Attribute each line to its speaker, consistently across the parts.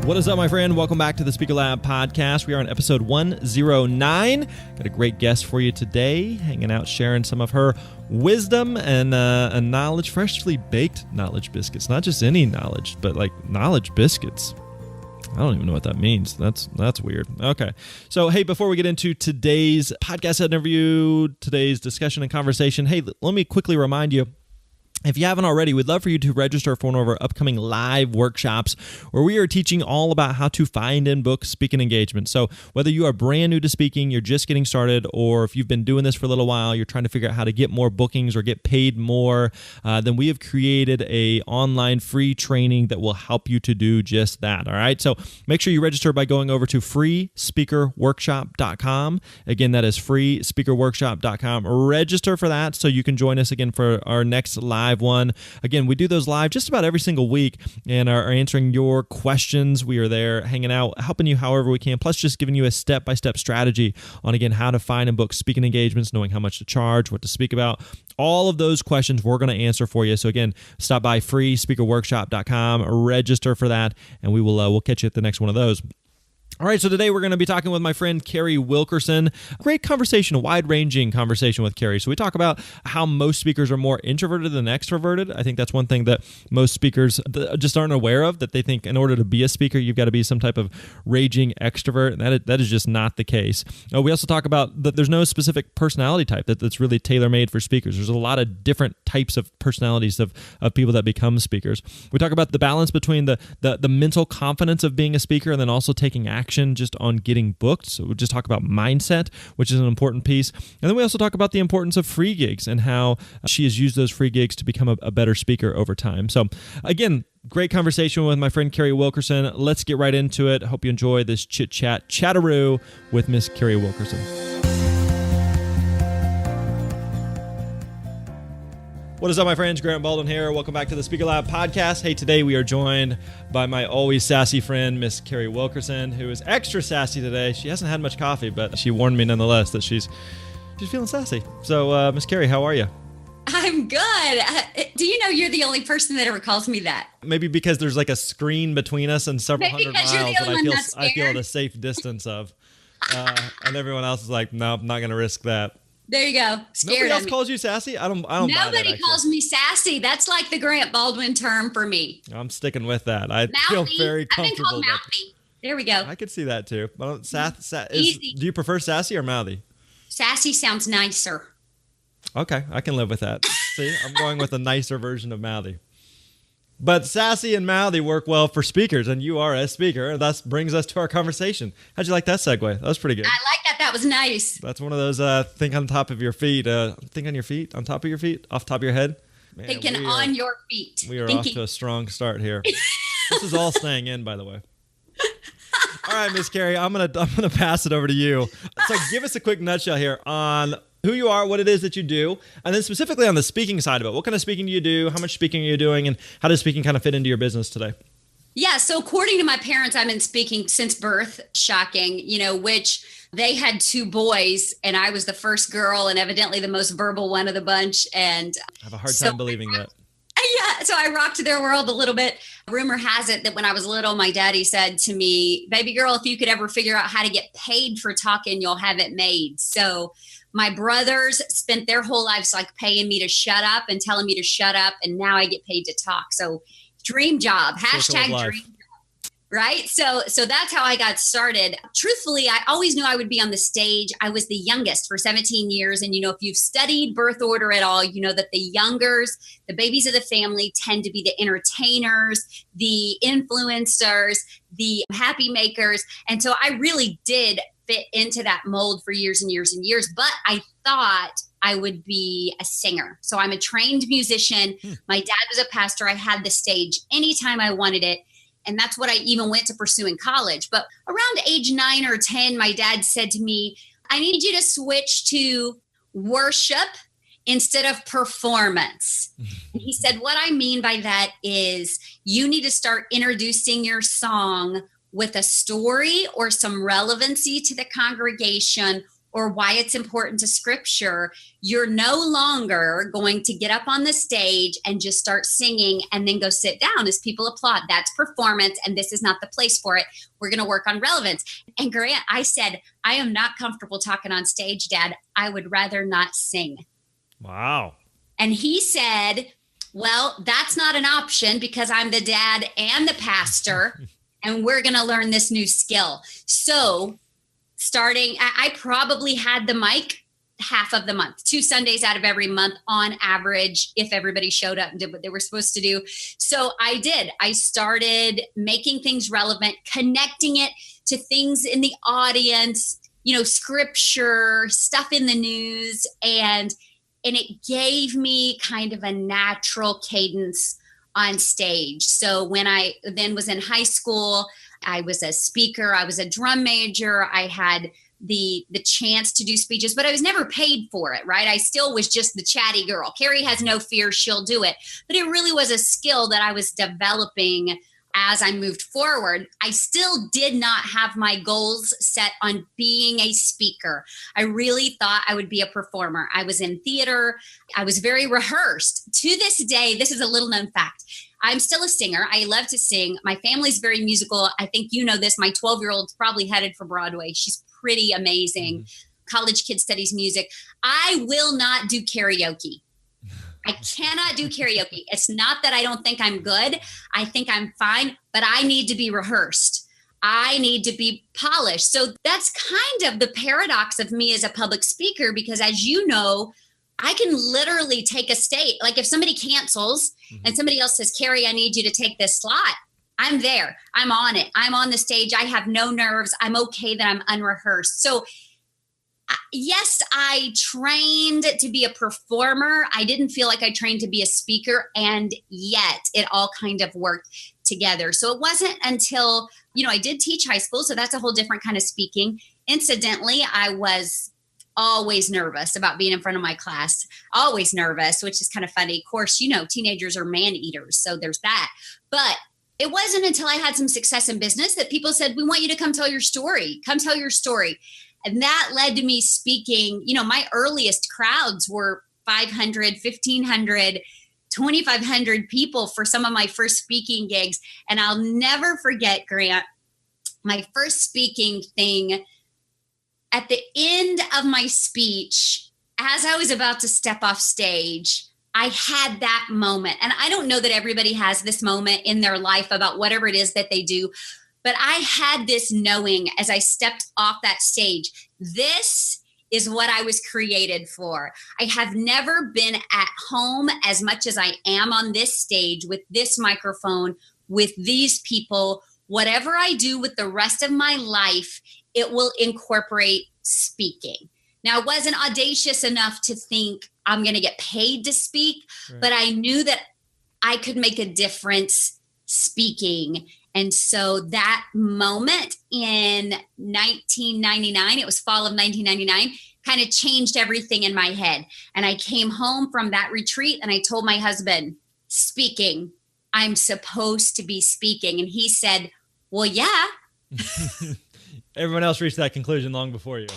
Speaker 1: What is up, my friend? Welcome back to the Speaker Lab podcast. We are on episode 109. Got a great guest for you today, hanging out, sharing some of her wisdom and knowledge, freshly baked knowledge biscuits. Not just any knowledge, but like knowledge biscuits. I don't even know what that means. That's weird. Okay. So, hey, before we get into today's podcast interview, today's discussion and conversation, hey, let me quickly remind you, if you haven't already, we'd love for you to register for one of our upcoming live workshops where we are teaching all about how to find and book speaking engagements. So whether you are brand new to speaking, you're just getting started, or if you've been doing this for a little while, you're trying to figure out how to get more bookings or get paid more, then we have created a online free training that will help you to do just that. All right. So make sure you register by going over to freespeakerworkshop.com. Again, that is freespeakerworkshop.com. Register for that so you can join us again for our next live one. Again, we do those live just about every single week and are answering your questions. We are there hanging out, helping you however we can, plus just giving you a step-by-step strategy on, again, how to find and book speaking engagements, knowing how much to charge, what to speak about. All of those questions we're going to answer for you. So again, stop by freespeakerworkshop.com, register for that, and we'll catch you at the next one of those. All right, so today we're going to be talking with my friend Carrie Wilkerson. Great conversation, a wide-ranging conversation with Carrie. So we talk about how most speakers are more introverted than extroverted. I think that's one thing that most speakers just aren't aware of, that they think in order to be a speaker, you've got to be some type of raging extrovert, and that is just not the case. We also talk about that there's no specific personality type that's really tailor-made for speakers. There's a lot of different types of personalities of people that become speakers. We talk about the balance between the mental confidence of being a speaker and then also taking action just on getting booked. So we'll just talk about mindset, which is an important piece. And then we also talk about the importance of free gigs and how she has used those free gigs to become a better speaker over time. So again, great conversation with my friend Carrie Wilkerson. Let's get right into it. Hope you enjoy this chatteroo with Miss Carrie Wilkerson. What is up, my friends? Grant Baldwin here. Welcome back to the Speaker Lab podcast. Hey, today we are joined by my always sassy friend, Miss Carrie Wilkerson, who is extra sassy today. She hasn't had much coffee, but she warned me nonetheless that she's feeling sassy. So, Miss Carrie, how are you?
Speaker 2: I'm good. Do you know you're the only person that ever calls me that?
Speaker 1: Maybe because there's like a screen between us and several hundred miles that I feel at a safe distance of. And everyone else is like, no, I'm not going to risk that.
Speaker 2: There you go. Scared.
Speaker 1: Nobody else calls you sassy? I don't
Speaker 2: Nobody calls me sassy. That's like the Grant Baldwin term for me.
Speaker 1: I'm sticking with that. I feel very comfortable.
Speaker 2: I've been called mouthy. There we go.
Speaker 1: I could see that too. Easy. Do you prefer sassy or mouthy?
Speaker 2: Sassy sounds nicer.
Speaker 1: Okay, I can live with that. See, I'm going with a nicer version of mouthy. But sassy and mouthy work well for speakers, and you are a speaker. That brings us to our conversation. How'd you like that segue? That was pretty good.
Speaker 2: I like that. That was nice.
Speaker 1: That's one of those think on top of your feet. Think on your feet, on top of your feet, off top of your head.
Speaker 2: Man, thinking on your feet.
Speaker 1: We are off to a strong start here. This is all staying in, by the way. All right, Miss Carrie, I'm gonna pass it over to you. So give us a quick nutshell here on who you are, what it is that you do, and then specifically on the speaking side of it. What kind of speaking do you do? How much speaking are you doing? And how does speaking kind of fit into your business today?
Speaker 2: Yeah, so according to my parents, I've been speaking since birth. Shocking, which they had two boys, and I was the first girl and evidently the most verbal one of the bunch. And
Speaker 1: I have a hard time believing that.
Speaker 2: Yeah, so I rocked their world a little bit. Rumor has it that when I was little, my daddy said to me, baby girl, if you could ever figure out how to get paid for talking, you'll have it made. So my brothers spent their whole lives like paying me to shut up and telling me to shut up. And now I get paid to talk. So dream job, hashtag dream job, right? So that's how I got started. Truthfully, I always knew I would be on the stage. I was the youngest for 17 years. And, if you've studied birth order at all, you know that the youngers, the babies of the family tend to be the entertainers, the influencers, the happy makers. And so I really did fit into that mold for years and years and years, but I thought I would be a singer. So I'm a trained musician. My dad was a pastor. I had the stage anytime I wanted it. And that's what I even went to pursue in college. But around age 9 or 10, my dad said to me, I need you to switch to worship instead of performance. And he said, what I mean by that is you need to start introducing your song with a story or some relevancy to the congregation or why it's important to scripture, you're no longer going to get up on the stage and just start singing and then go sit down as people applaud. That's performance, and this is not the place for it. We're going to work on relevance. And Grant, I said, I am not comfortable talking on stage, Dad. I would rather not sing.
Speaker 1: Wow.
Speaker 2: And he said, well, that's not an option because I'm the dad and the pastor, and we're going to learn this new skill. So I probably had the mic half of the month, 2 Sundays out of every month on average, if everybody showed up and did what they were supposed to do. So I did. I started making things relevant, connecting it to things in the audience, scripture, stuff in the news, and it gave me kind of a natural cadence on stage. So when I then was in high school, I was a speaker, I was a drum major, I had the chance to do speeches, but I was never paid for it, right? I still was just the chatty girl. Carrie has no fear, she'll do it. But it really was a skill that I was developing as I moved forward. I still did not have my goals set on being a speaker. I really thought I would be a performer. I was in theater. I was very rehearsed. To this day, this is a little known fact. I'm still a singer. I love to sing. My family's very musical. I think you know this. My 12-year-old's probably headed for Broadway. She's pretty amazing. Mm-hmm. College kid studies music. I will not do karaoke. I cannot do karaoke. It's not that I don't think I'm good. I think I'm fine, but I need to be rehearsed. I need to be polished. So that's kind of the paradox of me as a public speaker, because as you know, I can literally take a state. Like if somebody cancels and somebody else says, Carrie, I need you to take this slot. I'm there. I'm on it. I'm on the stage. I have no nerves. I'm okay that I'm unrehearsed. So yes, I trained to be a performer. I didn't feel like I trained to be a speaker, and yet it all kind of worked together. So it wasn't until, I did teach high school, so that's a whole different kind of speaking. Incidentally, I was always nervous about being in front of my class, always nervous, which is kind of funny. Of course, teenagers are man eaters, so there's that. But it wasn't until I had some success in business that people said, we want you to come tell your story. Come tell your story. And that led to me speaking. My earliest crowds were 500, 1,500, 2,500 people for some of my first speaking gigs. And I'll never forget, Grant, my first speaking thing. At the end of my speech, as I was about to step off stage, I had that moment. And I don't know that everybody has this moment in their life about whatever it is that they do. But I had this knowing as I stepped off that stage, this is what I was created for. I have never been at home as much as I am on this stage with this microphone, with these people. Whatever I do with the rest of my life, it will incorporate speaking. Now, I wasn't audacious enough to think I'm going to get paid to speak, right. But I knew that I could make a difference speaking. And so that moment in 1999, it was fall of 1999, kind of changed everything in my head. And I came home from that retreat and I told my husband, speaking, I'm supposed to be speaking. And he said, well, yeah.
Speaker 1: Everyone else reached that conclusion long before you.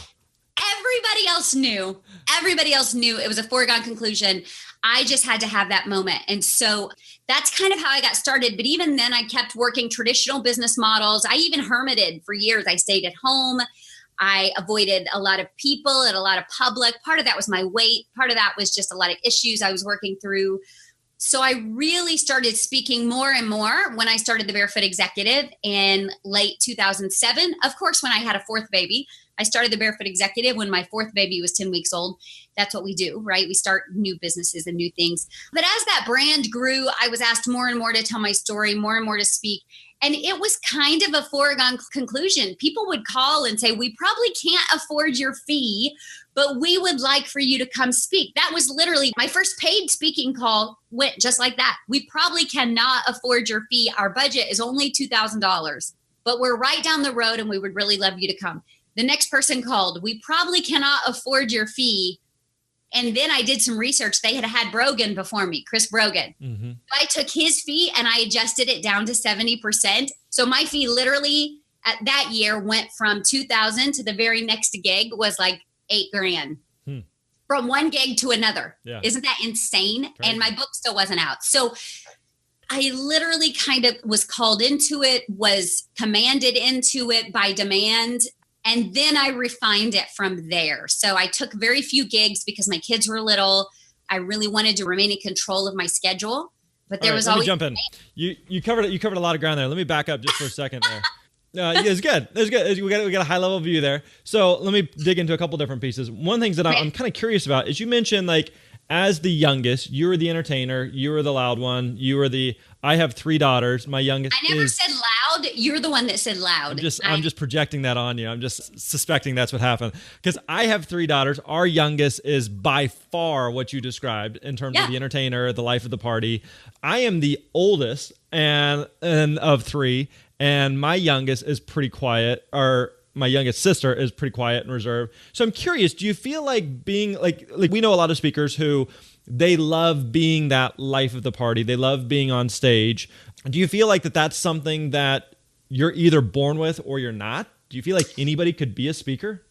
Speaker 2: Everybody else knew. Everybody else knew it was a foregone conclusion. I just had to have that moment. And so that's kind of how I got started. But even then, I kept working traditional business models. I even hermited for years. I stayed at home. I avoided a lot of people and a lot of public. Part of that was my weight. Part of that was just a lot of issues I was working through. So I really started speaking more and more when I started the Barefoot Executive in late 2007. Of course, when I had a fourth baby, I started the Barefoot Executive when my fourth baby was 10 weeks old. That's what we do, right? We start new businesses and new things. But as that brand grew, I was asked more and more to tell my story, more and more to speak. And it was kind of a foregone conclusion. People would call and say, we probably can't afford your fee, but we would like for you to come speak. That was literally my first paid speaking call went just like that. We probably cannot afford your fee. Our budget is only $2,000, but we're right down the road and we would really love you to come. The next person called, we probably cannot afford your fee. And then I did some research. They had Brogan before me, Chris Brogan. Mm-hmm. I took his fee and I adjusted it down to 70%. So my fee literally at that year went from $2,000 to the very next gig was like $8,000
Speaker 1: Hmm.
Speaker 2: from one gig to another.
Speaker 1: Yeah.
Speaker 2: Isn't that insane?
Speaker 1: Crazy.
Speaker 2: And my book still wasn't out. So I literally kind of was called into it, was commanded into it by demand. And then I refined it from there. So I took very few gigs because my kids were little. I really wanted to remain in control of my schedule, but there was always.
Speaker 1: Let me jump in. You covered a lot of ground there. Let me back up just for a second there. It's good. It's good. We got a high level view there. So let me dig into a couple different pieces. One of the things that I'm kind of curious about is you mentioned, like, as the youngest, you were the entertainer, you were the loud one, I have 3 daughters. My youngest
Speaker 2: I never said loud. You're the one that said loud.
Speaker 1: I'm just projecting that on you. I'm just suspecting that's what happened. Because I have 3 daughters. Our youngest is by far what you described in terms of the entertainer, the life of the party. I am the oldest and of 3, and my youngest is pretty quiet, or my youngest sister is pretty quiet and reserved. So I'm curious, do you feel like being like we know a lot of speakers who they love being that life of the party. They love being on stage. Do you feel like that's something that you're either born with or you're not? Do you feel like anybody could be a speaker?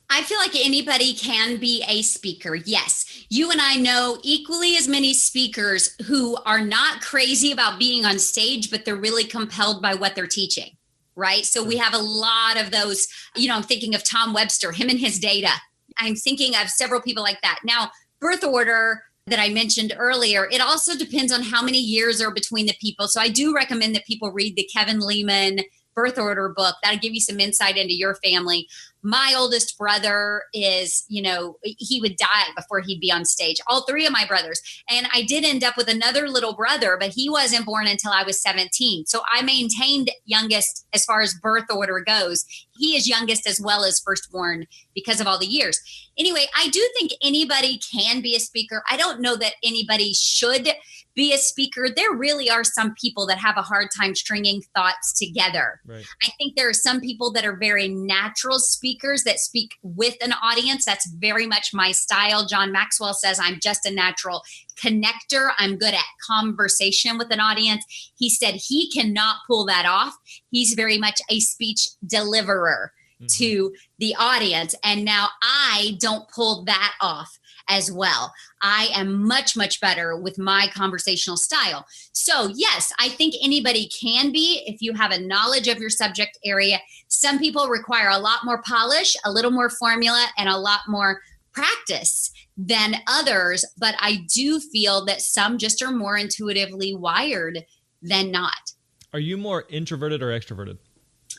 Speaker 2: I feel like anybody can be a speaker. Yes. You and I know equally as many speakers who are not crazy about being on stage, but they're really compelled by what they're teaching. Right. So we have a lot of those, I'm thinking of Tom Webster, him and his data. I'm thinking of several people like that. Now, birth order that I mentioned earlier, it also depends on how many years are between the people. So I do recommend that people read the Kevin Lehman birth order book. That'll give you some insight into your family. My oldest brother is, he would die before he'd be on stage. All 3 of my brothers. And I did end up with another little brother, but he wasn't born until I was 17. So I maintained youngest as far as birth order goes. He is youngest as well as firstborn because of all the years. Anyway, I do think anybody can be a speaker. I don't know that anybody should be a speaker. There really are some people that have a hard time stringing thoughts together.
Speaker 1: Right.
Speaker 2: I think there are some people that are very natural speakers that speak with an audience. That's very much my style. John Maxwell says I'm just a natural connector. I'm good at conversation with an audience. He said he cannot pull that off. He's very much a speech deliverer to the audience. And now I don't pull that off as well. I am much, much better with my conversational style. So yes, I think anybody can be if you have a knowledge of your subject area. Some people require a lot more polish, a little more formula, and a lot more practice than others. But I do feel that some just are more intuitively wired than not.
Speaker 1: Are you more introverted or extroverted?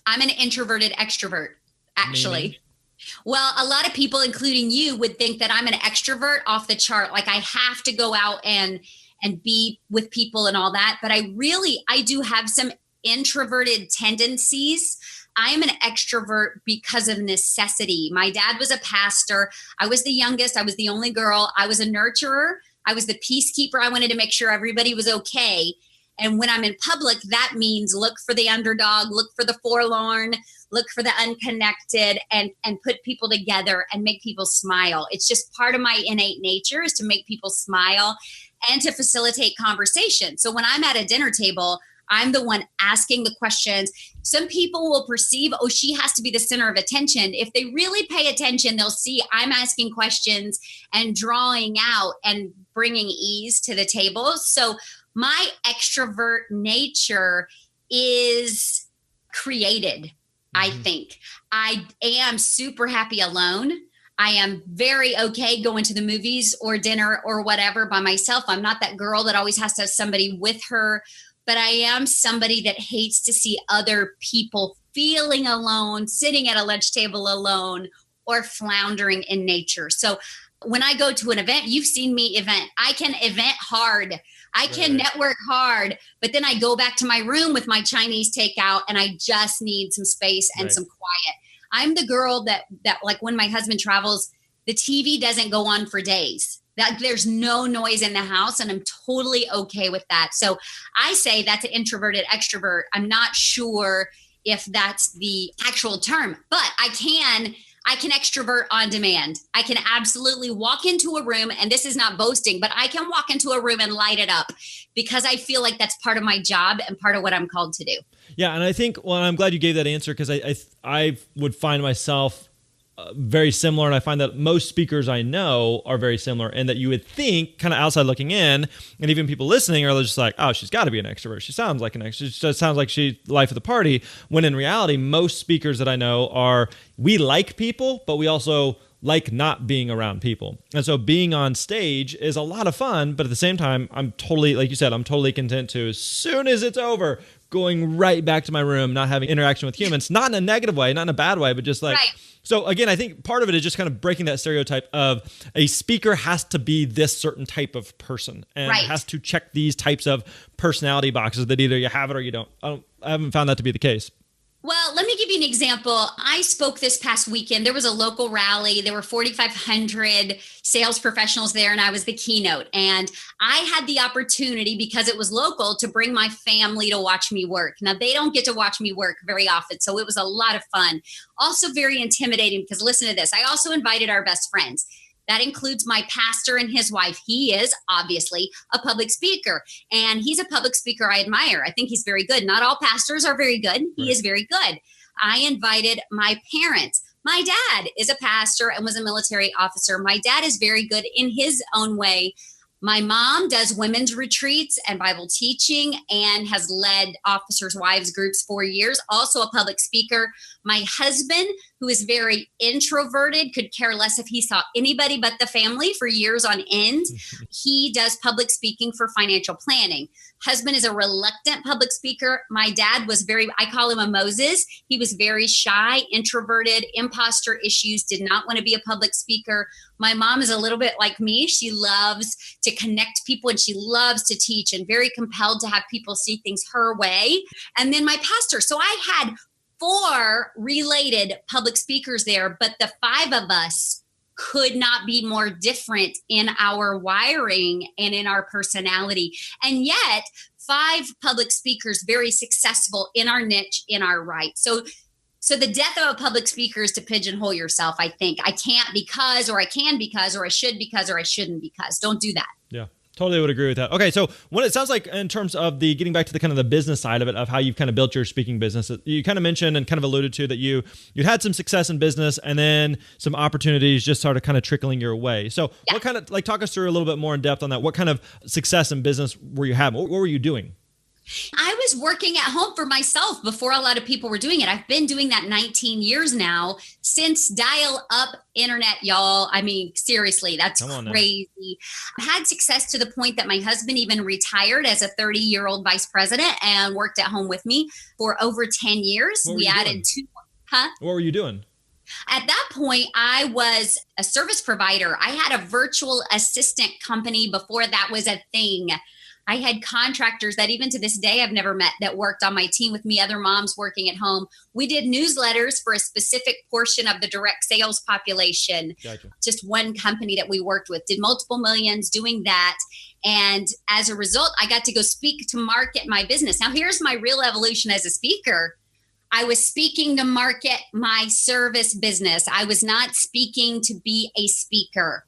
Speaker 2: I'm an introverted extrovert, actually.
Speaker 1: Meaning?
Speaker 2: Well, a lot of people, including you, would think that I'm an extrovert off the chart. Like I have to go out and be with people and all that. But I do have some introverted tendencies. I am an extrovert because of necessity. My dad was a pastor. I was the youngest. I was the only girl. I was a nurturer. I was the peacekeeper. I wanted to make sure everybody was okay. And when I'm in public, that means look for the underdog, look for the forlorn, look for the unconnected, and put people together and make people smile. It's just part of my innate nature is to make people smile and to facilitate conversation. So when I'm at a dinner table, I'm the one asking the questions. Some people will perceive, oh, she has to be the center of attention. If they really pay attention, they'll see I'm asking questions and drawing out and bringing ease to the table. So my extrovert nature is created, I think. I am super happy alone. I am very okay going to the movies or dinner or whatever by myself. I'm not that girl that always has to have somebody with her, but I am somebody that hates to see other people feeling alone, sitting at a lunch table alone, or floundering in nature. So when I go to an event, you've seen me event. I can event hard. I can network hard, but then I go back to my room with my Chinese takeout and I just need some space and some quiet. I'm the girl that like when my husband travels, the TV doesn't go on for days. That there's no noise in the house, and I'm totally okay with that. So I say that's an introverted extrovert. I'm not sure if that's the actual term, but I can extrovert on demand. I can absolutely walk into a room, and this is not boasting, but I can walk into a room and light it up because I feel like that's part of my job and part of what I'm called to do.
Speaker 1: Yeah, and I think, well, I'm glad you gave that answer because I would find myself very similar. And I find that most speakers I know are very similar, and that you would think, kind of outside looking in, and even people listening are just like, oh, she's got to be an extrovert. She sounds like an extrovert. She just sounds like she's life of the party. When in reality, most speakers that I know we like people, but we also like not being around people. And so being on stage is a lot of fun, but at the same time, I'm totally, like you said, I'm totally content to, as soon as it's over, going right back to my room, not having interaction with humans, not in a negative way, not in a bad way, but just like, right. So again, I think part of it is just kind of breaking that stereotype of a speaker has to be this certain type of person and
Speaker 2: right.
Speaker 1: has to check these types of personality boxes that either you have it or you don't. I haven't found that to be the case.
Speaker 2: Well, let me give you an example. I spoke this past weekend. There was a local rally. There were 4,500 sales professionals there, and I was the keynote. And I had the opportunity, because it was local, to bring my family to watch me work. Now, they don't get to watch me work very often, so it was a lot of fun. Also very intimidating, because listen to this. I also invited our best friends. That includes my pastor and his wife. He is obviously a public speaker, and he's a public speaker I admire. I think he's very good. Not all pastors are very good. He is very good. I invited my parents. My dad is a pastor and was a military officer. My dad is very good in his own way. My mom does women's retreats and Bible teaching and has led officers' wives groups for years, also a public speaker. My husband, who is very introverted, could care less if he saw anybody but the family for years on end. He does public speaking for financial planning. Husband is a reluctant public speaker. My dad was I call him a Moses. He was very shy, introverted, imposter issues, did not want to be a public speaker. My mom is a little bit like me. She loves to connect people, and she loves to teach, and very compelled to have people see things her way. And then my pastor. So I had 4 related public speakers there, but the 5 of us could not be more different in our wiring and in our personality. And yet 5 public speakers, very successful in our niche, in our right. So the death of a public speaker is to pigeonhole yourself, I think. I can't because, or I can because, or I should because, or I shouldn't because. Don't do that. Yeah.
Speaker 1: Totally would agree with that. Okay, so what it sounds like in terms of the getting back to the kind of the business side of it, of how you've kind of built your speaking business, you kind of mentioned and kind of alluded to that you'd had some success in business, and then some opportunities just started kind of trickling your way. So What kind of, like, talk us through a little bit more in depth on that. What kind of success in business were you having? What were you doing?
Speaker 2: I was working at home for myself before a lot of people were doing it. I've been doing that 19 years now, since dial-up internet, y'all. I mean, seriously, that's crazy. I had success to the point that my husband even retired as a 30-year-old vice president and worked at home with me for over 10 years. We added 2.
Speaker 1: What were you doing?
Speaker 2: At that point, I was a service provider. I had a virtual assistant company before that was a thing. I had contractors that even to this day I've never met that worked on my team with me, other moms working at home. We did newsletters for a specific portion of the direct sales population. Gotcha. Just one company that we worked with did multiple millions doing that. And as a result, I got to go speak to market my business. Now, here's my real evolution as a speaker. I was speaking to market my service business. I was not speaking to be a speaker.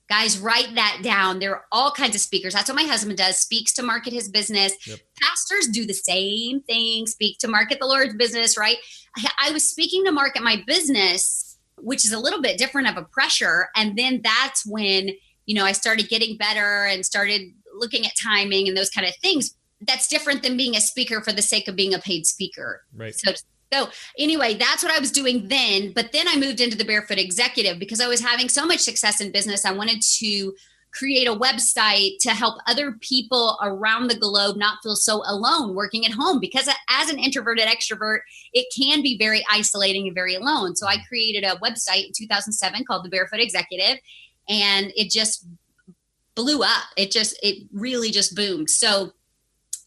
Speaker 2: Guys, write that down. There are all kinds of speakers. That's what my husband does, speaks to market his business. Yep. Pastors do the same thing, speak to market the Lord's business, right? I was speaking to market my business, which is a little bit different of a pressure. And then that's when, I started getting better and started looking at timing and those kind of things. That's different than being a speaker for the sake of being a paid speaker.
Speaker 1: Right.
Speaker 2: So anyway, that's what I was doing then. But then I moved into the Barefoot Executive because I was having so much success in business. I wanted to create a website to help other people around the globe not feel so alone working at home. Because as an introverted extrovert, it can be very isolating and very alone. So I created a website in 2007 called the Barefoot Executive, and it just blew up. It really just boomed. So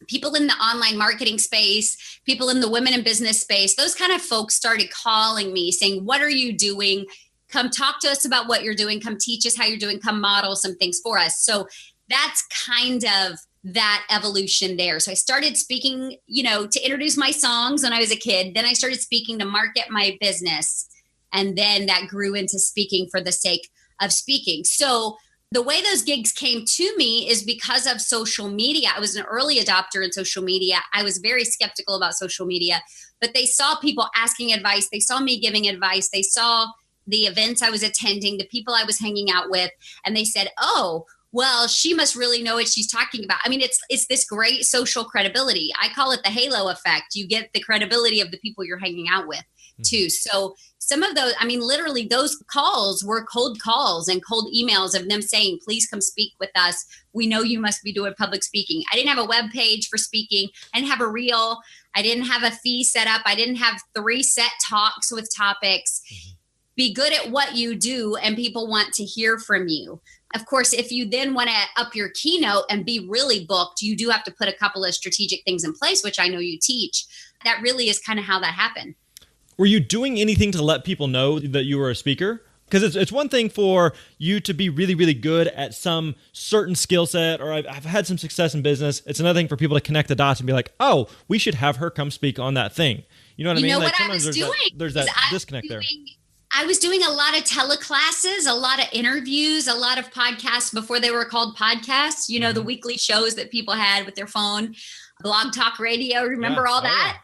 Speaker 2: people in the online marketing space, people in the women in business space, those kind of folks started calling me saying, what are you doing? Come talk to us about what you're doing. Come teach us how you're doing. Come model some things for us. So that's kind of that evolution there. So I started speaking, to introduce my songs when I was a kid. Then I started speaking to market my business. And then that grew into speaking for the sake of speaking. So the way those gigs came to me is because of social media. I was an early adopter in social media. I was very skeptical about social media, but they saw people asking advice. They saw me giving advice. They saw the events I was attending, the people I was hanging out with, and they said, oh, well, she must really know what she's talking about. I mean, it's this great social credibility. I call it the halo effect. You get the credibility of the people you're hanging out with too. So some of those, I mean, literally those calls were cold calls and cold emails of them saying, please come speak with us. We know you must be doing public speaking. I didn't have a web page for speaking. I didn't have a reel. I didn't have a fee set up. I didn't have 3 set talks with topics. Be good at what you do and people want to hear from you. Of course, if you then want to up your keynote and be really booked, you do have to put a couple of strategic things in place, which I know you teach. That really is kind of how that happened.
Speaker 1: Were you doing anything to let people know that you were a speaker? Because it's one thing for you to be really, really good at some certain skill set, or I've had some success in business. It's another thing for people to connect the dots and be like, oh, we should have her come speak on that thing. You know what I mean?
Speaker 2: You know
Speaker 1: like
Speaker 2: what I was doing?
Speaker 1: There's that disconnect there.
Speaker 2: I was doing a lot of teleclasses, a lot of interviews, a lot of podcasts before they were called podcasts, you know, the weekly shows that people had with their phone, Blog Talk Radio. Remember all that? Yeah.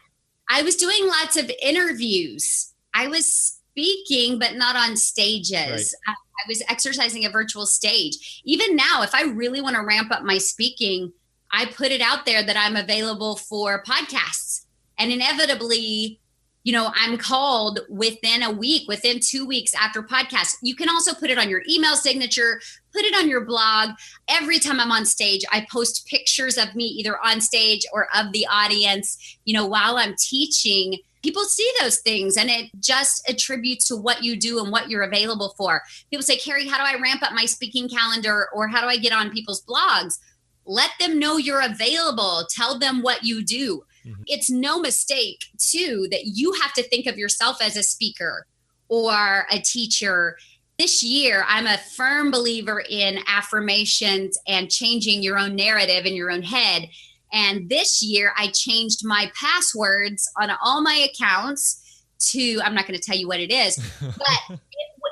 Speaker 2: I was doing lots of interviews. I was speaking, but not on stages. Right. I was exercising a virtual stage. Even now, if I really want to ramp up my speaking, I put it out there that I'm available for podcasts. And inevitably, you know, I'm called within a week, within 2 weeks after podcasts. You can also put it on your email signature, put it on your blog. Every time I'm on stage, I post pictures of me either on stage or of the audience. You know, while I'm teaching, people see those things and it just attributes to what you do and what you're available for. People say, Carrie, how do I ramp up my speaking calendar, or how do I get on people's blogs? Let them know you're available. Tell them what you do. Mm-hmm. It's no mistake, too, that you have to think of yourself as a speaker or a teacher. This year, I'm a firm believer in affirmations and changing your own narrative in your own head. And this year, I changed my passwords on all my accounts to, I'm not going to tell you what it is, but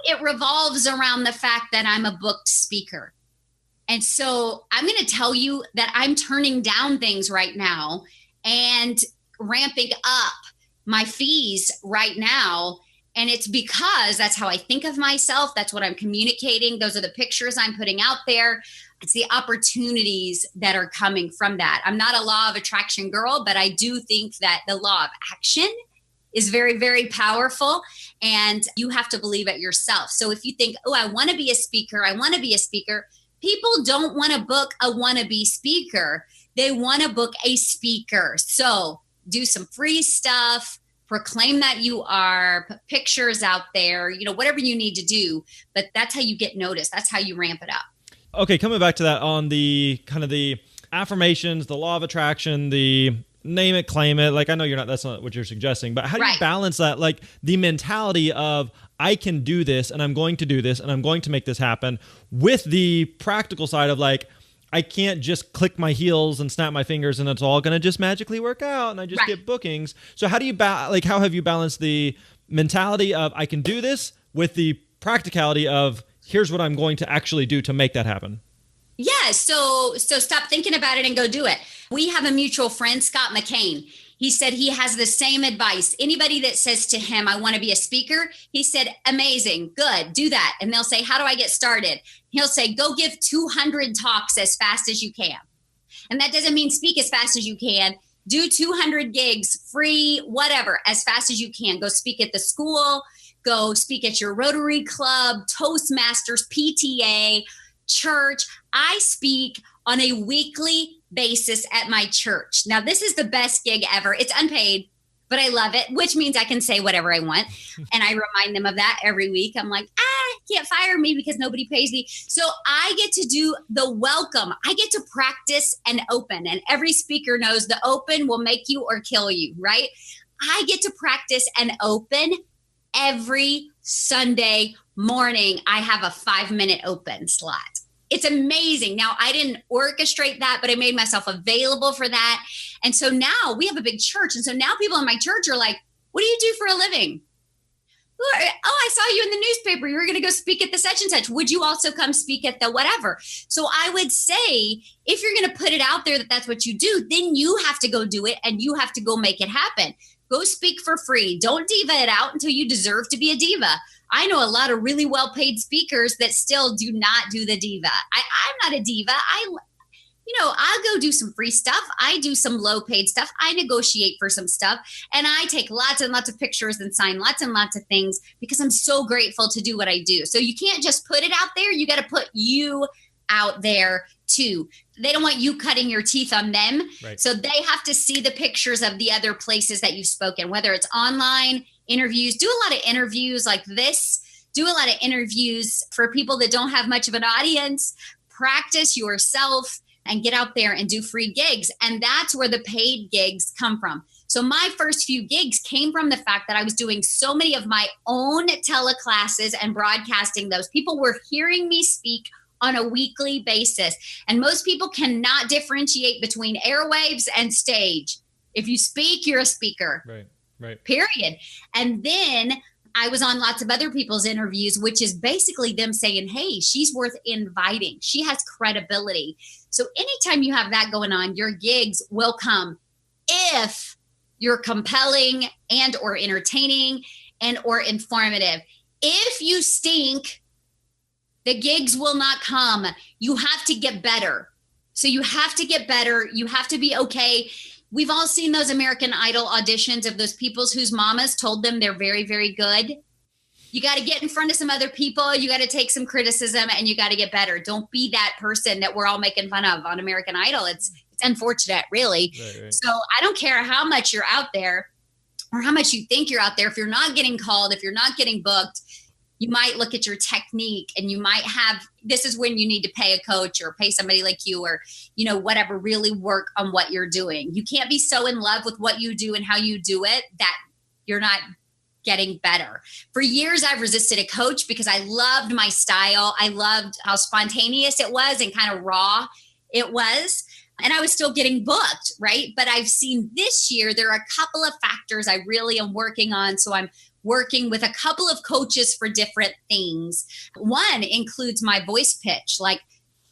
Speaker 2: it revolves around the fact that I'm a booked speaker. And so I'm going to tell you that I'm turning down things right now and ramping up my fees right now. And it's because that's how I think of myself. That's what I'm communicating. Those are the pictures I'm putting out there. It's the opportunities that are coming from that. I'm not a law of attraction girl, but I do think that the law of action is very, very powerful. And you have to believe it yourself. So if you think, oh, I want to be a speaker, people don't want to book a wannabe speaker. They want to book a speaker. So do some free stuff, proclaim that you are, put pictures out there, you know, whatever you need to do. But that's how you get noticed. That's how you ramp it up.
Speaker 1: Okay, coming back to that on the kind of the affirmations, the law of attraction, the name it, claim it. Like, I know that's not what you're suggesting, but how do you balance that? Like the mentality of, I can do this and I'm going to do this and I'm going to make this happen, with the practical side of like, I can't just click my heels and snap my fingers and it's all going to just magically work out and I just get bookings. So how do you how have you balanced the mentality of I can do this with the practicality of here's what I'm going to actually do to make that happen?
Speaker 2: Yeah. So stop thinking about it and go do it. We have a mutual friend, Scott McCain. He said he has the same advice. Anybody that says to him, I want to be a speaker, he said, amazing, good, do that. And they'll say, how do I get started? He'll say, go give 200 talks as fast as you can. And that doesn't mean speak as fast as you can. Do 200 gigs, free, whatever, as fast as you can. Go speak at the school, go speak at your Rotary Club, Toastmasters, PTA, church. I speak on a weekly basis at my church. Now, this is the best gig ever. It's unpaid, but I love it, which means I can say whatever I want. And I remind them of that every week. I'm like, can't fire me because nobody pays me. So I get to do the welcome. I get to practice and open. And every speaker knows the open will make you or kill you, right? I get to practice and open every Sunday morning. I have a 5-minute open slot. It's amazing. Now, I didn't orchestrate that, but I made myself available for that. And so now we have a big church. And so now people in my church are like, what do you do for a living? Oh, I saw you in the newspaper. You were going to go speak at the such and such. Would you also come speak at the whatever? So I would say, if you're going to put it out there that that's what you do, then you have to go do it and you have to go make it happen. Go speak for free. Don't diva it out until you deserve to be a diva. I know a lot of really well-paid speakers that still do not do the diva. I'm not a diva. I'll go do some free stuff. I do some low-paid stuff. I negotiate for some stuff. And I take lots and lots of pictures and sign lots and lots of things because I'm so grateful to do what I do. So you can't just put it out there. You got to put you out there too. They don't want you cutting your teeth on them.
Speaker 1: Right.
Speaker 2: So they have to see the pictures of the other places that you've spoken, whether it's online interviews. Do a lot of interviews like this. Do a lot of interviews for people that don't have much of an audience. Practice yourself and get out there and do free gigs. And that's where the paid gigs come from. So my first few gigs came from the fact that I was doing so many of my own teleclasses and broadcasting those. People were hearing me speak on a weekly basis. And most people cannot differentiate between airwaves and stage. If you speak, you're a speaker.
Speaker 1: Right.
Speaker 2: Period. And then I was on lots of other people's interviews, which is basically them saying, hey, she's worth inviting. She has credibility. So anytime you have that going on, your gigs will come if you're compelling and or entertaining and or informative. If you stink, the gigs will not come. You have to get better. So you have to get better. You have to be okay. We've all seen those American Idol auditions of those people whose mamas told them they're very, very good. You got to get in front of some other people. You got to take some criticism and you got to get better. Don't be that person that we're all making fun of on American Idol. It's unfortunate, really. Right. So I don't care how much you're out there or how much you think you're out there. If you're not getting called, if you're not getting booked, you might look at your technique and you might have, this is when you need to pay a coach or pay somebody like you or, whatever, really work on what you're doing. You can't be so in love with what you do and how you do it that you're not getting better. For years, I've resisted a coach because I loved my style. I loved how spontaneous it was and kind of raw it was. And I was still getting booked, right? But I've seen this year, there are a couple of factors I really am working on. So I'm working with a couple of coaches for different things. One includes my voice pitch. Like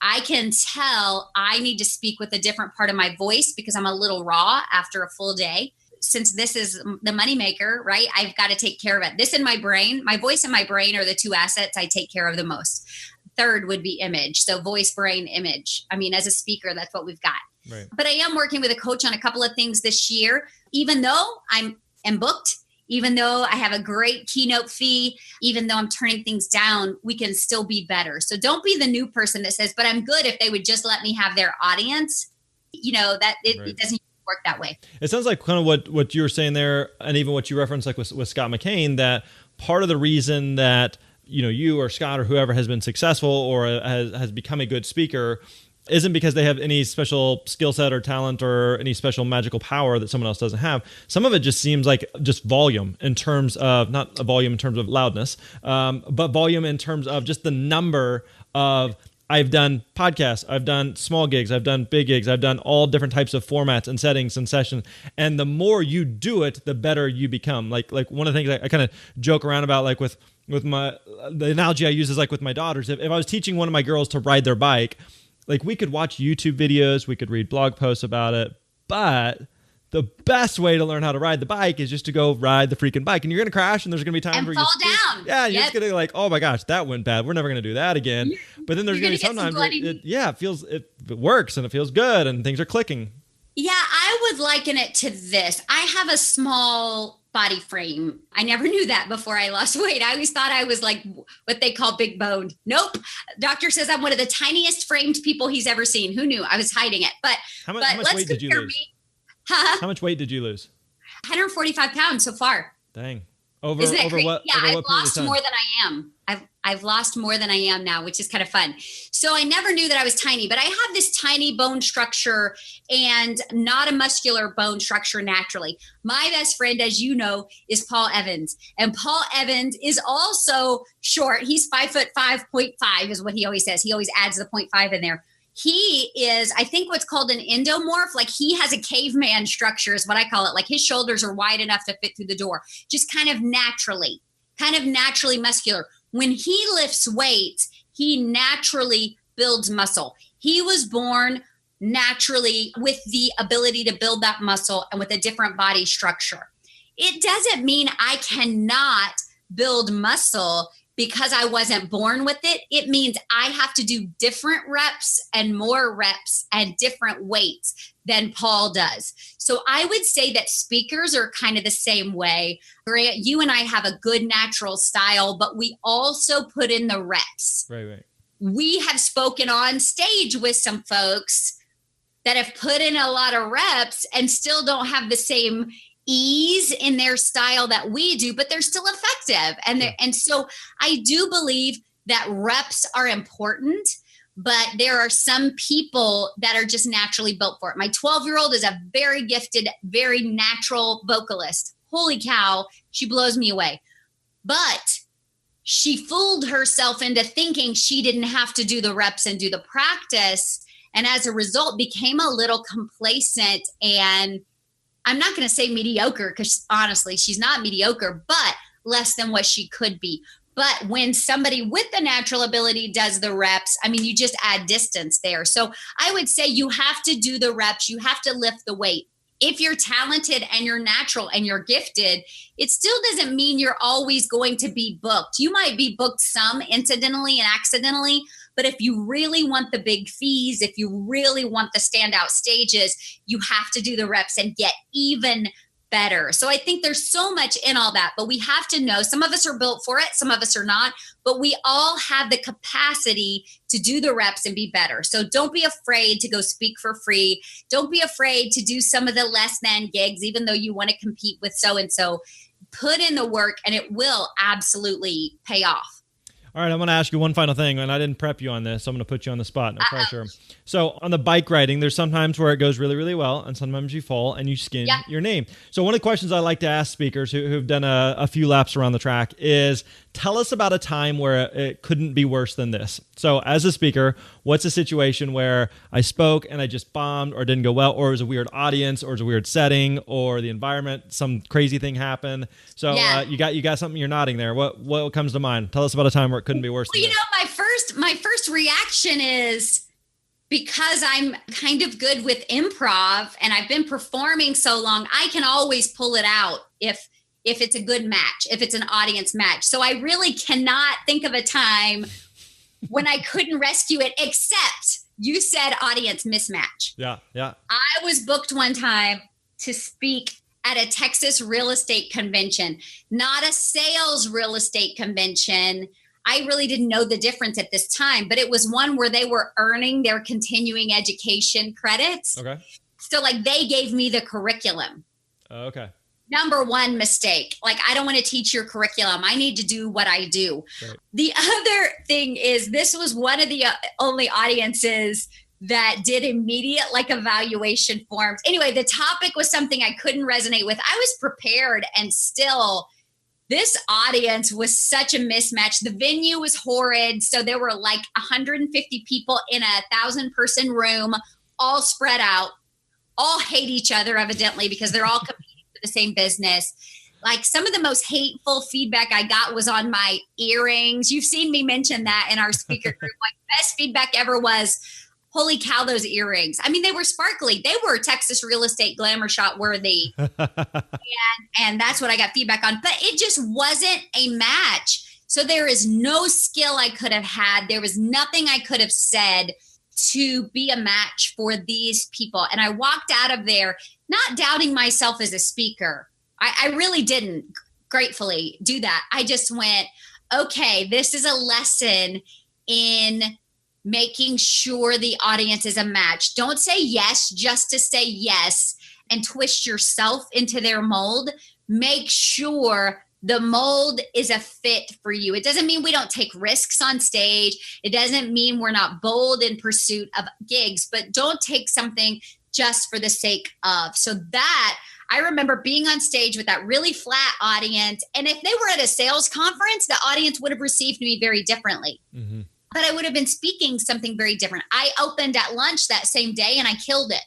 Speaker 2: I can tell I need to speak with a different part of my voice because I'm a little raw after a full day. Since this is the moneymaker, right? I've got to take care of it. This and my brain, my voice and my brain are the two assets I take care of the most. Third would be image. So voice, brain, image. I mean, as a speaker, that's what we've got.
Speaker 1: Right.
Speaker 2: But I am working with a coach on a couple of things this year, even though I'm booked, even though I have a great keynote fee, even though I'm turning things down, we can still be better. So don't be the new person that says, but I'm good if they would just let me have their audience. It doesn't work that way.
Speaker 1: It sounds like kind of what you were saying there, and even what you referenced like with Scott McCain, that part of the reason that you or Scott or whoever has been successful or has become a good speaker isn't because they have any special skill set or talent or any special magical power that someone else doesn't have. Some of it just seems like just volume in terms of, not a volume in terms of loudness, but volume in terms of just the number of, I've done podcasts, I've done small gigs, I've done big gigs, I've done all different types of formats and settings and sessions. And the more you do it, the better you become. Like one of the things I kind of joke around about, like with the analogy I use is like with my daughters. If I was teaching one of my girls to ride their bike, like we could watch YouTube videos, we could read blog posts about it, but the best way to learn how to ride the bike is just to go ride the freaking bike. And you're going to crash and there's going to be times where you
Speaker 2: fall down.
Speaker 1: Yeah, you're just going to be like, oh my gosh, that went bad. We're never going to do that again. But then there's going to be sometimes it works and it feels good and things are clicking.
Speaker 2: Yeah, I would liken it to this. I have a small body frame. I never knew that before I lost weight. I always thought I was like what they call big boned. Nope. Doctor says I'm one of the tiniest framed people he's ever seen. Who knew? I was hiding it. But
Speaker 1: how much weight did you lose? How much weight did you lose?
Speaker 2: 145 pounds so far.
Speaker 1: Dang.
Speaker 2: Over what? Yeah, I've lost more than I am. I've lost more than I am now, which is kind of fun. So I never knew that I was tiny, but I have this tiny bone structure and not a muscular bone structure naturally. My best friend, as you know, is Paul Evans. And Paul Evans is also short. He's 5'5.5" is what he always says. He always adds the 0.5 in there. He is, I think, what's called an endomorph. Like he has a caveman structure is what I call it. Like his shoulders are wide enough to fit through the door, just kind of naturally muscular. When he lifts weights, he naturally builds muscle. He was born naturally with the ability to build that muscle and with a different body structure. It doesn't mean I cannot build muscle because I wasn't born with it. It means I have to do different reps and more reps and different weights than Paul does. So I would say that speakers are kind of the same way. Grant, you and I have a good natural style, but we also put in the reps.
Speaker 1: Right.
Speaker 2: We have spoken on stage with some folks that have put in a lot of reps and still don't have the same ease in their style that we do, but they're still effective. And so I do believe that reps are important, but there are some people that are just naturally built for it. My 12-year-old is a very gifted, very natural vocalist. Holy cow, she blows me away. But she fooled herself into thinking she didn't have to do the reps and do the practice. And as a result, became a little complacent, and I'm not going to say mediocre, because honestly, she's not mediocre, but less than what she could be. But when somebody with the natural ability does the reps, I mean, you just add distance there. So I would say you have to do the reps. You have to lift the weight. If you're talented and you're natural and you're gifted, it still doesn't mean you're always going to be booked. You might be booked some incidentally and accidentally, but if you really want the big fees, if you really want the standout stages, you have to do the reps and get even better. So I think there's so much in all that, but we have to know some of us are built for it, some of us are not, but we all have the capacity to do the reps and be better. So don't be afraid to go speak for free. Don't be afraid to do some of the less than gigs, even though you want to compete with so-and-so. Put in the work and it will absolutely pay off.
Speaker 1: All right, I'm going to ask you one final thing, and I didn't prep you on this, so I'm going to put you on the spot. No pressure. So on the bike riding, there's sometimes where it goes really, really well, and sometimes you fall and you skin your name. So one of the questions I like to ask speakers who've done a few laps around the track is, tell us about a time where it couldn't be worse than this. So as a speaker, what's a situation where I spoke and I just bombed or didn't go well, or it was a weird audience, or it was a weird setting, or the environment, some crazy thing happened. So you got something, you're nodding there. What comes to mind? Tell us about a time where it couldn't be worse than this.
Speaker 2: My first reaction is, because I'm kind of good with improv and I've been performing so long, I can always pull it out if it's a good match, if it's an audience match. So I really cannot think of a time when I couldn't rescue it, except you said audience mismatch.
Speaker 1: Yeah.
Speaker 2: I was booked one time to speak at a Texas real estate convention, not a sales real estate convention. I really didn't know the difference at this time, but it was one where they were earning their continuing education credits.
Speaker 1: Okay.
Speaker 2: So like they gave me the curriculum.
Speaker 1: Okay.
Speaker 2: Number one mistake. Like, I don't want to teach your curriculum. I need to do what I do.
Speaker 1: Right.
Speaker 2: The other thing is, this was one of the only audiences that did immediate evaluation forms. Anyway, the topic was something I couldn't resonate with. I was prepared, and still this audience was such a mismatch. The venue was horrid. So there were 150 people in a 1,000-person room, all spread out, all hate each other, evidently, because they're all competing for the same business. Some of the most hateful feedback I got was on my earrings. You've seen me mention that in our speaker group. Best feedback ever was, holy cow, those earrings. I mean, they were sparkly. They were Texas real estate glamour shot worthy. and that's what I got feedback on. But it just wasn't a match. So there is no skill I could have had. There was nothing I could have said to be a match for these people. And I walked out of there not doubting myself as a speaker. I really didn't, gratefully, do that. I just went, okay, this is a lesson in making sure the audience is a match. Don't say yes just to say yes and twist yourself into their mold. Make sure the mold is a fit for you. It doesn't mean we don't take risks on stage. It doesn't mean we're not bold in pursuit of gigs, but don't take something just for the sake of. So that, I remember being on stage with that really flat audience. And if they were at a sales conference, the audience would have received me very differently. Mm-hmm. But I would have been speaking something very different. I opened at lunch that same day and I killed it.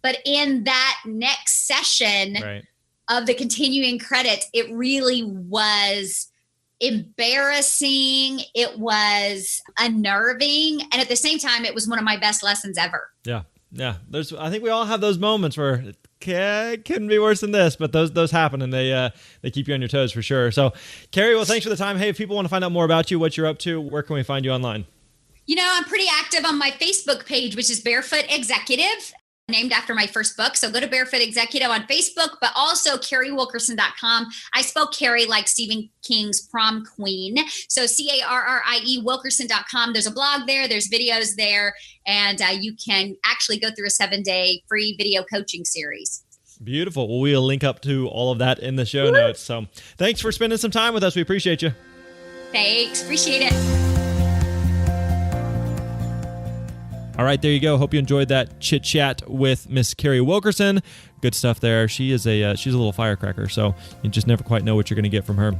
Speaker 2: But in that next session of the continuing credits, it really was embarrassing. It was unnerving. And at the same time, it was one of my best lessons ever.
Speaker 1: Yeah. Yeah, I think we all have those moments where it couldn't be worse than this, but those happen, and they keep you on your toes for sure. So, Carrie, well, thanks for the time. Hey, if people want to find out more about you, what you're up to, where can we find you online?
Speaker 2: I'm pretty active on my Facebook page, which is Barefoot Executive, named after my first book. So go to Barefoot Executive on Facebook, but also CarrieWilkerson.com. I spell Carrie like Stephen King's Prom Queen. So Carrie Wilkerson.com. There's a blog there. There's videos there. And you can actually go through a 7-day free video coaching series.
Speaker 1: Beautiful. Well, we'll link up to all of that in the show notes. So thanks for spending some time with us. We appreciate you.
Speaker 2: Thanks. Appreciate it.
Speaker 1: All right, there you go. Hope you enjoyed that chit chat with Miss Carrie Wilkerson. Good stuff there. She's a little firecracker, so you just never quite know what you're going to get from her.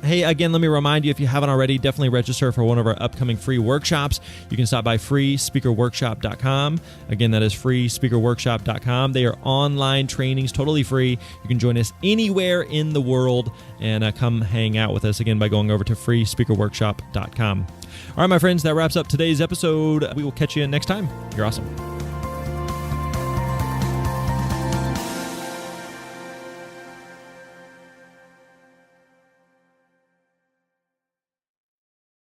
Speaker 1: Hey, again, let me remind you, if you haven't already, definitely register for one of our upcoming free workshops. You can stop by freespeakerworkshop.com. Again, that is freespeakerworkshop.com. They are online trainings, totally free. You can join us anywhere in the world and come hang out with us, again, by going over to freespeakerworkshop.com. All right, my friends, that wraps up today's episode. We will catch you next time. You're awesome.